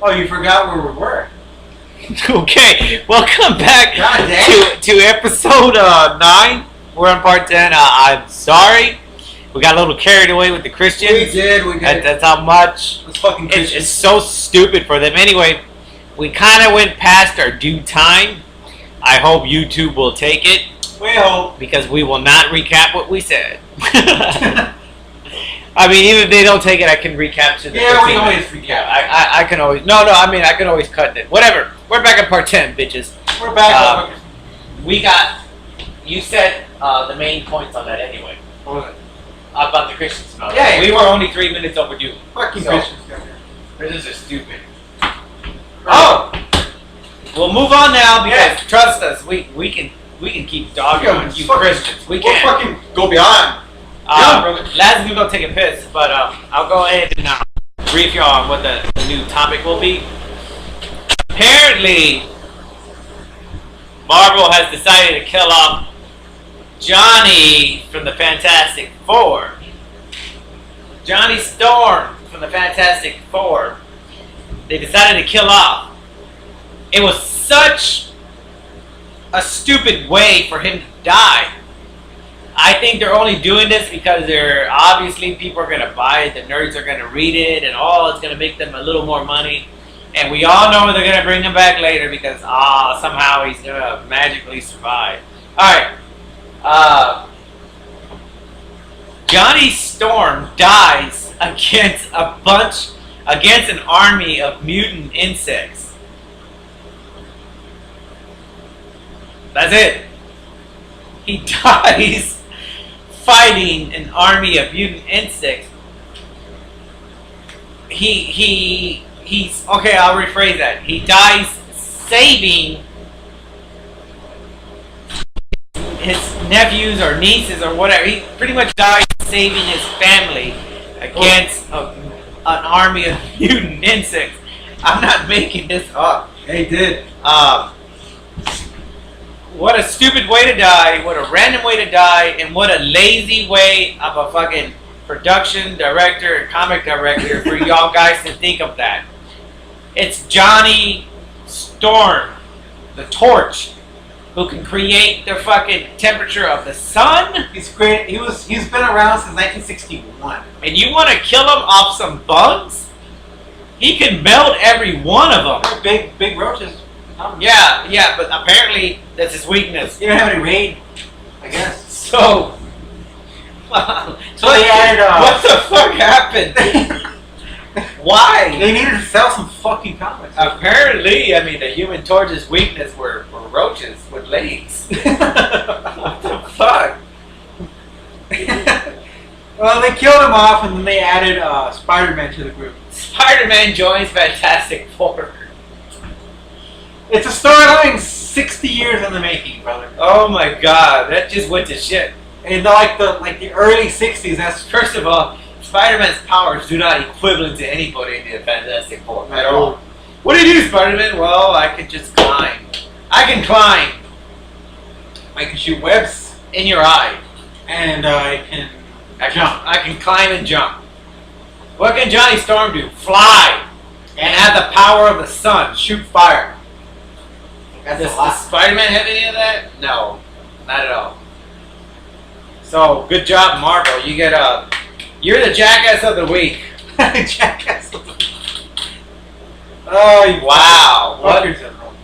Oh, you forgot where we were. Okay, welcome back to episode 9. We're on part 10. I'm sorry. We got a little carried away with the Christians. We did. That's how much. It's fucking Christians. It's so stupid for them. Anyway, we kind of went past our due time. I hope YouTube will take it. We hope. Because we will not recap what we said. I mean, even if they don't take it, I can recapture the. Yeah, we can always recap. I can always. No. I mean, I can always cut it. Whatever. We're back at part 10, bitches. We're back. We got. You said the main points on that anyway. What was it? About the Christians. No, yeah, we were only 3 minutes overdue. Fucking Christians. This is stupid. Oh, we'll move on now because trust us, we can keep dogging on you Christians. We can fucking go beyond. Last we go take a piss, but I'll go ahead and brief y'all on what the new topic will be. Apparently, Marvel has decided to kill off Johnny from the Fantastic Four. Johnny Storm from the Fantastic Four. They decided to kill off. It was such a stupid way for him to die. I think they're only doing this because they're obviously people are going to buy it, the nerds are going to read it, and it's going to make them a little more money. And we all know they're going to bring him back later because somehow he's going to magically survive. Alright. Johnny Storm dies against an army of mutant insects. That's it. He dies fighting an army of mutant insects. He's okay, I'll rephrase that. He dies saving his nephews or nieces or whatever. He pretty much dies saving his family against an army of mutant insects. I'm not making this up. They did. What a stupid way to die, what a random way to die, and what a lazy way of a fucking production director and comic director for y'all guys to think of that. It's Johnny Storm, the Torch, who can create the fucking temperature of the sun. He's great. He's been around since 1961. And you want to kill him off some bugs? He can melt every one of them. Big roaches. Yeah, but apparently that's his weakness. You don't have any raid, I guess. So they added, what the fuck happened? Why? They needed to sell some fucking comics. Apparently, I mean, the Human Torch's weakness were roaches with legs. What the fuck? Well, they killed him off, and then they added Spider-Man to the group. Spider-Man joins Fantastic Four. It's a storyline 60 years in the making, brother. Oh my god, that just went to shit. And like the early 60s, that's first of all, Spider-Man's powers do not equivalent to anybody in the Fantastic Four at all. What do you do, Spider-Man? Well, I can just climb. I can climb. I can shoot webs in your eye. And I can jump. I can climb and jump. What can Johnny Storm do? Fly. And have the power of the sun. Shoot fire. Does Spider-Man have any of that? No, not at all. So, good job, Marvel. You get you're the jackass of the week. Jackass of the week. Oh, wow.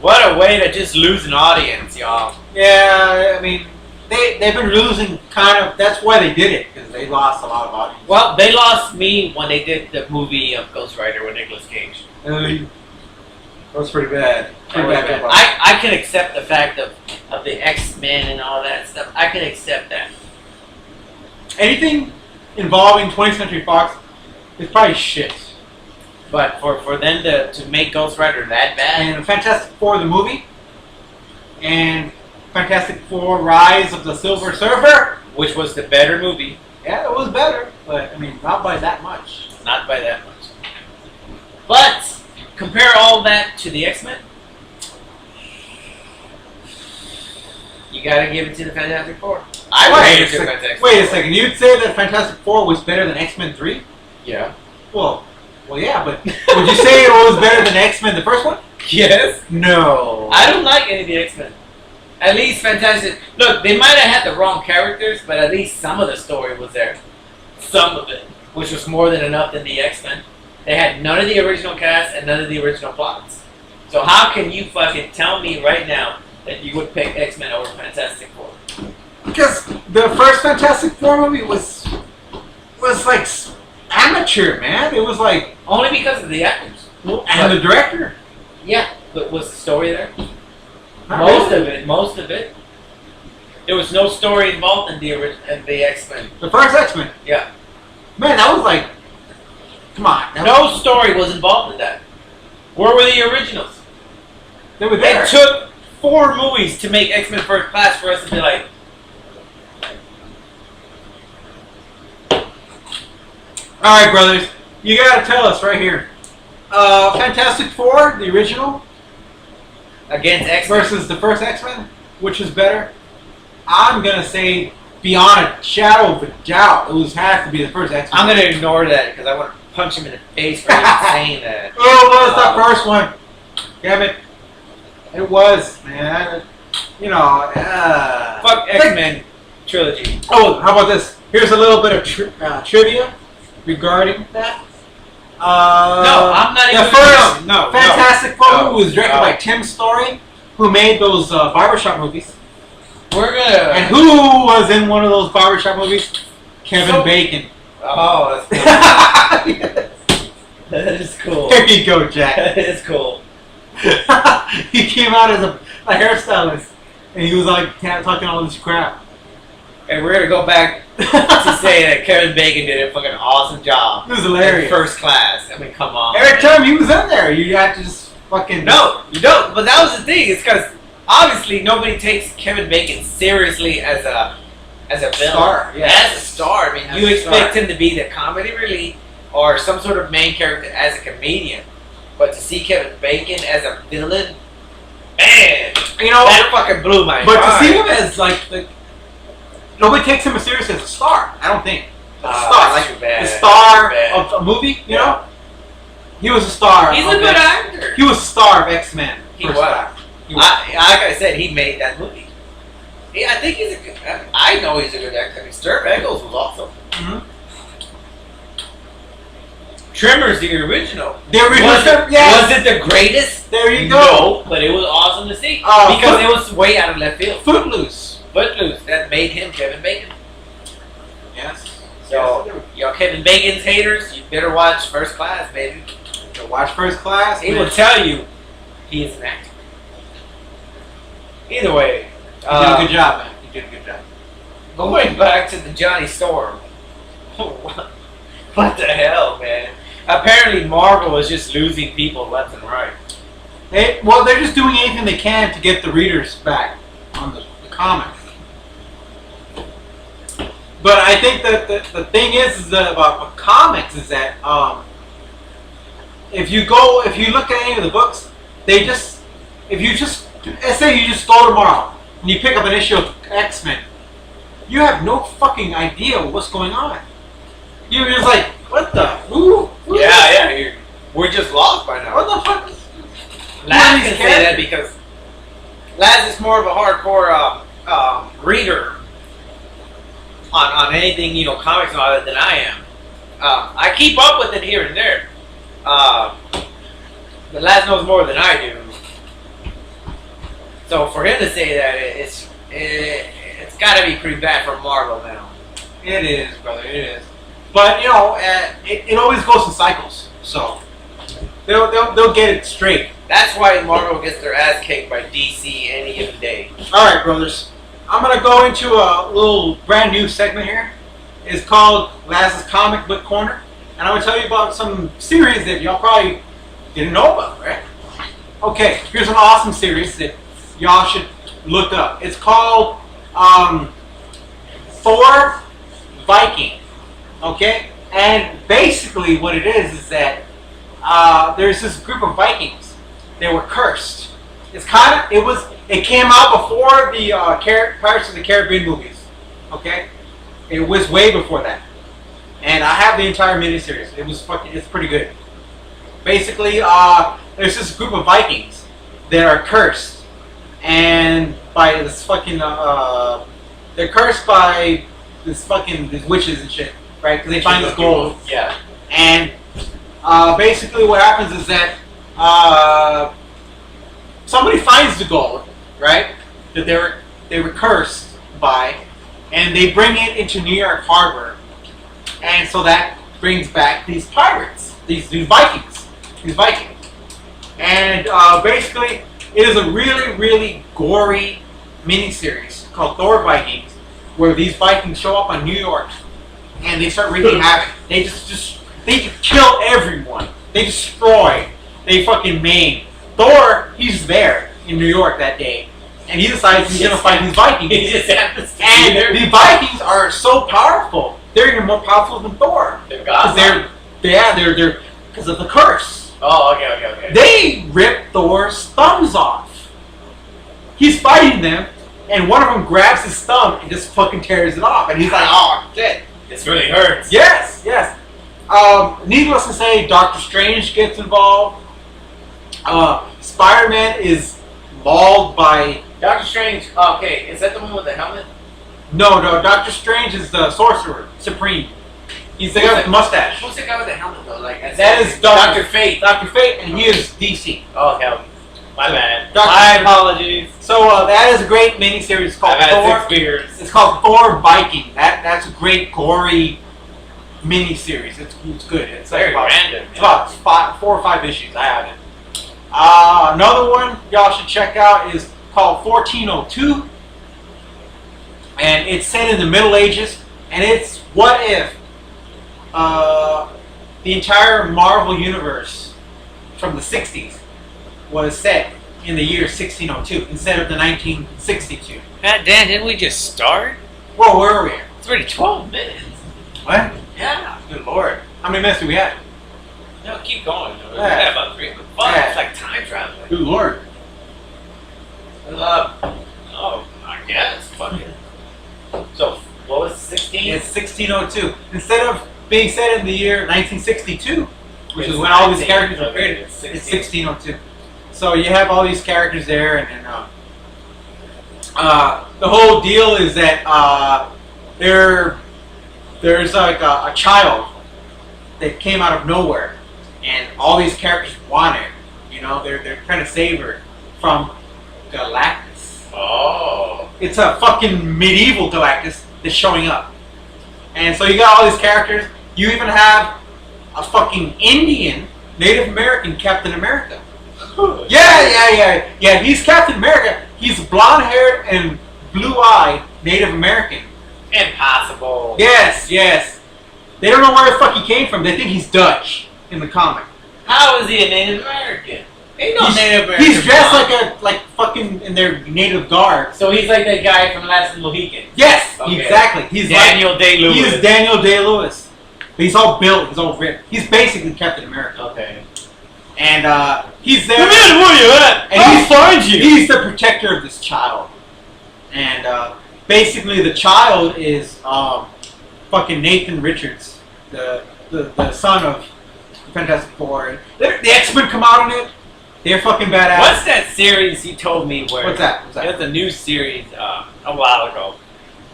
What a way to just lose an audience, y'all. Yeah, I mean, they've been losing kind of, that's why they did it, because they lost a lot of audience. Well, they lost me when they did the movie of Ghost Rider with Nicolas Cage. That was pretty bad. I can accept the fact of the X-Men and all that stuff. I can accept that. Anything involving 20th Century Fox is probably shit. But for them to make Ghost Rider that bad? And Fantastic Four the movie, and Fantastic Four Rise of the Silver Surfer, which was the better movie. Yeah, it was better, but I mean, not by that much. Not by that much. But compare all that to the X-Men. You gotta give it to the Fantastic Four. Wait a second. You'd say that Fantastic Four was better than X-Men 3? Yeah. Well, Well, yeah, but would you say it was better than X-Men, the first one? Yes. No. I don't like any of the X-Men. At least Fantastic. Look, they might have had the wrong characters, but at least some of the story was there. Some of it, which was more than enough than the X-Men. They had none of the original cast and none of the original plots. So how can you fucking tell me right now that you would pick X-Men over Fantastic Four? Because the first Fantastic Four movie was like amateur, man. It was like Only because of the actors. and the director. Yeah, but was the story there? Not Most really. of it. There was no story involved in the X-Men. The first X-Men. Yeah. Man, that was like, come on. No story was involved in that. Where were the originals? They were there. It took 4 movies to make X-Men First Class for us to be like, All right, brothers, you gotta tell us right here. Fantastic Four, the original, against X-Men. versus the first X-Men, which is better? I'm gonna say, beyond a shadow of a doubt, has to be the first X-Men. I'm going to ignore that because I want to punch him in the face for even saying that. Oh, it was the first one. Damn it. It was, man. You know. Fuck X-Men trilogy. Oh, how about this? Here's a little bit of trivia regarding that. No, I'm not even the first no, Fantastic Four no, movie was directed no. by Tim Story, who made those barbershop movies. We're going to... And who was in one of those barbershop movies? Kevin Bacon. Oh, that's cool. That is cool. There you go, Jack. That is cool. He came out as a hairstylist, and he was like talking all this crap. And we're going to go back to say that Kevin Bacon did a fucking awesome job. It was hilarious. In First Class. I mean, come on. Every time he was in there, you had to just fucking... No, you don't. But that was the thing. It's because obviously nobody takes Kevin Bacon seriously as a villain. Star, yeah. As a star. I mean, As you a expect star. him to be the comedy relief or some sort of main character as a comedian. But to see Kevin Bacon as a villain, man, You know, that fucking blew my but mind. to see him as like nobody takes him as serious as a star. I don't think. A star, that's like too bad. the star That's too of a movie. You Yeah. know, he was a star. He's of a good X- actor. He was a star of X-Men. He First was. class. He was. Like I said, he made that movie. I think he's a good. I know he's a good actor. I mean, Sturm Eggles was awesome. Mhm. Tremors, the original. The original Was it, Tremors, yes. was it the greatest? There you go. No, but it was awesome to see because it was way out of left field. Footloose. Footloose, that made him Kevin Bacon. Yes. So, y'all Kevin Bacon's haters, you better watch First Class, baby. To watch First Class. He man. will tell you he is an actor. Either way, You did a good job, man. You did a good job. going back to the Johnny Storm. What the hell, man? Apparently Marvel is just losing people left and right. Well, they're just doing anything they can to get the readers back on the comic. But I think that the thing is that about comics is that if you look at any of the books, let's say you just go tomorrow and you pick up an issue of X-Men, you have no fucking idea what's going on. You're just like, what the? Who Yeah, we're just lost by now. What the fuck? Laz can say that because Laz is more of a hardcore reader on anything, comics and all that than I am. I keep up with it here and there. But Laz knows more than I do. So for him to say that, it's got to be pretty bad for Marvel now. It is, brother. It is. But it always goes in cycles. So they'll get it straight. That's why Marvel gets their ass kicked by DC any given day. All right, brothers. I'm gonna go into a little brand new segment here. It's called Laz's Comic Book Corner, and I'm gonna tell you about some series that y'all probably didn't know about, right? Okay, here's an awesome series that y'all should look up. It's called Thor Viking. Okay, and basically what it is that there's this group of Vikings. They were cursed. It came out before the Pirates of the Caribbean movies. Okay, it was way before that. And I have the entire miniseries. It's pretty good. Basically, there's this group of Vikings that are cursed, and by this fucking they're cursed by these witches and shit, right? Because they find this gold. Yeah. And basically, what happens is that somebody finds the gold, right? That they were cursed by, and they bring it into New York Harbor, and so that brings back these pirates, these Vikings, and basically, it is a really, really gory miniseries called Thor Vikings, where these Vikings show up on New York, and they start wreaking havoc. They they kill everyone. They destroy. They fucking maim. Thor, he's there in New York that day, and he decides he's gonna fight these Vikings. And the Vikings are so powerful. They're even more powerful than Thor. They're gods. They're because of the curse. Oh, okay. They rip Thor's thumbs off. He's fighting them, and one of them grabs his thumb and just fucking tears it off. And he's like, "Oh shit, this really hurts." Yes. Needless to say, Doctor Strange gets involved. Spider-Man is mauled by... Doctor Strange, okay, is that the one with the helmet? No, Doctor Strange is the Sorcerer Supreme. He's the guy with the mustache. Who's the guy with the helmet, though? Like, that is Dr. Fate. Dr. Fate, and he is DC. Oh, hell. My bad. My apologies. So, that is a great miniseries called I've Thor. had 6 beers. It's called Thor Viking. That's a great, gory miniseries. It's good. It's very like random. It's about 4 or 5 issues. I have it. Another one y'all should check out is called 1402, and it's set in the Middle Ages, and it's what if the entire Marvel universe from the 60s was set in the year 1602 instead of the 1962. Dan, didn't we just start? Whoa, where are we at? It's already 12 minutes. What? Yeah. Good lord. How many minutes do we have? No, keep going. We Yeah. got about 3. Fuck, Yeah. it's like time traveling. Good lord. Oh, I guess. Fuck it. So, what was 16? It's 1602. Instead of being set in the year 1962, which is when all these characters were created, it's 1602. So you have all these characters there, and then the whole deal is that there's like a child that came out of nowhere, and all these characters want her. You know, they're trying to save her from Galactus. Oh. It's a fucking medieval Galactus that's showing up. And so you got all these characters. You even have a fucking Indian, Native American Captain America. Yeah. He's Captain America. He's blonde-haired and blue-eyed Native American. Impossible. Yes. They don't know where the fuck he came from. They think he's Dutch in the comic. How is he a Native American? Ain't no Native American. He's dressed like fucking in their native garb. So he's like that guy from Last Mohican. Yes, Okay. Exactly. He's Daniel Day-Lewis. He is Daniel Day-Lewis. But he's all built. He's all ripped. He's basically Captain America. Okay. And he's there. Come in, where you at? And I'll find you. He's the protector of this child. And basically, the child is fucking Nathan Richards, the son of Fantastic Four. The X-Men come out in it. They're fucking badass. What's that series you told me where? What's that? There's a new series a while ago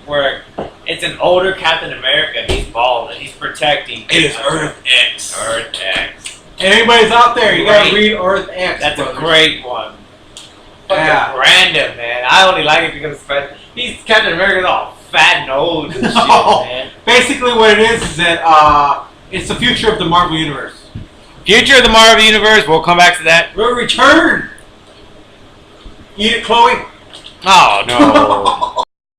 where it's an older Captain America. He's bald and he's protecting. It is Earth X. Earth X. Anybody's out there, you gotta read Earth X. That's brothers. a great one. Yeah. Fucking random, man. I only like it because he's Captain America's all fat and old and shit, No. man. Basically, what it is that it's the future of the Marvel Universe. Future of the Marvel Universe. We'll come back to that. We'll return. Eat it, Chloe. Oh no.